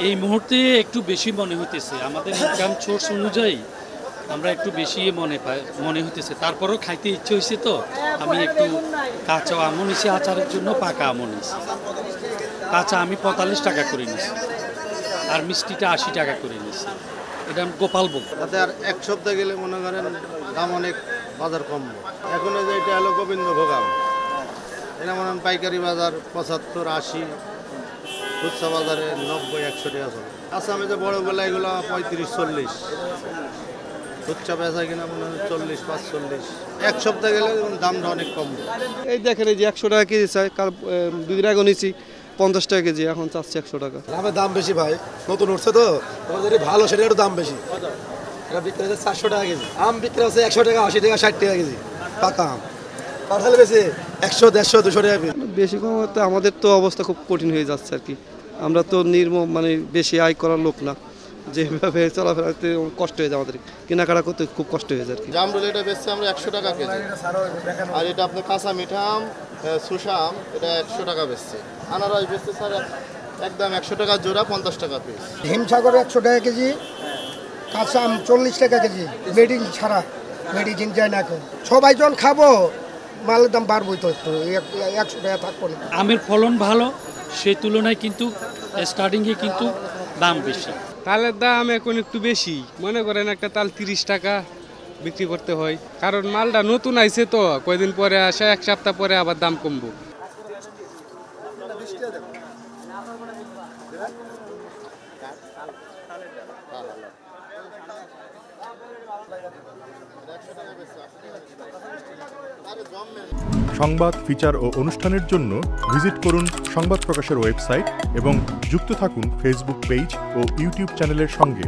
এই মুহূর্তে একটু বেশি মনে হইতেছে আমাদের ইনকাম সোর্স অনুযায়ী আমরা একটু বেশি মনে হইতেছে। তারপরও খাইতে ইচ্ছে হয়েছে তো আমি একটু কাঁচা আম নিছি আচারের জন্য, পাকা আম নিছি। কাঁচা আমি 45 টাকা করে নিছি আর মিষ্টিটা 80 টাকা করে নিছি। এটা আমি গোপালভোগ। তাতে আর এক সপ্তাহ গেলে মনে করেন দাম অনেক বাজার কমবে। এখন যে এটা হলো গোবিন্দভোগ আম, এটা মনে হয় পাইকারি বাজার 75, 80, খুচরা বাজারে 90, 100 টাকা চলে। আসামে যে বড় বেলা এগুলো 35, 40, খুচরা বেচা কিনা মনে হয় 40, 45। এক সপ্তাহ গেলে দামটা অনেক কমবে। এই দেখেন এই যে 100 টাকা কেজি চাই, কাল 2 দিন আগে নিয়েছি 50 টাকা কেজি, এখন চাচ্ছি 100 টাকা। আমের দাম বেশি ভাই, নতুন উঠছে তো যেটা ভালো সেটারও দাম বেশি। এটা বিক্রি হচ্ছে 400 টাকা কেজি, আম বিক্রি হচ্ছে 100 টাকা, 80 টাকা, 60 টাকা কেজি পাকা আম। কাঁঠাল বেশি 100, 150, 200 টাকা কেজি। বেশি কম হতে আমাদের তো অবস্থা খুব কঠিন হয়ে যাচ্ছে আর কি। আমরা তো মানে বেশি আয় করার লোক না, যেভাবে চলাফেরাতে কষ্ট হয়ে যায়, আমাদের কেনাকাটা করতে খুব কষ্ট হয়ে যায় আর কি। জামরুল এটা বেচছে আমরা 100 টাকা কেজি, আর এটা আপনার কাঁচা মিঠা আম, সুসা আম, এটা 100 টাকা বেচছে। আনারস বেচছে স্যার একদম 100 টাকা জোড়া, 50 টাকা পিস। হিমসাগর 100 টাকা কেজি, কাঁচা আম 40 টাকা কেজি, মেডিসিন ছাড়া, মেডিসিন যায় না এখন। সবাই যখন খাবো মালের দাম বাড়বই তো, একটু 100 টাকা থাকবো না। আমের ফলন ভালো, সেই তুলনায় কিন্তু স্টার্টিংয়ে কিন্তু দাম বেশি। তালের দাম এখন একটু বেশি, মনে করেন একটা তাল 30 টাকা বিক্রি করতে হয়, কারণ মালটা নতুন আইছে তো, কয়দিন পরে আসে, এক সপ্তাহ পরে আবার দাম কমবো। সংবাদ, ফিচার ও অনুষ্ঠানের জন্য ভিজিট করুন সংবাদ প্রকাশের ওয়েবসাইট এবং যুক্ত থাকুন ফেসবুক পেজ ও ইউটিউব চ্যানেলের সঙ্গে।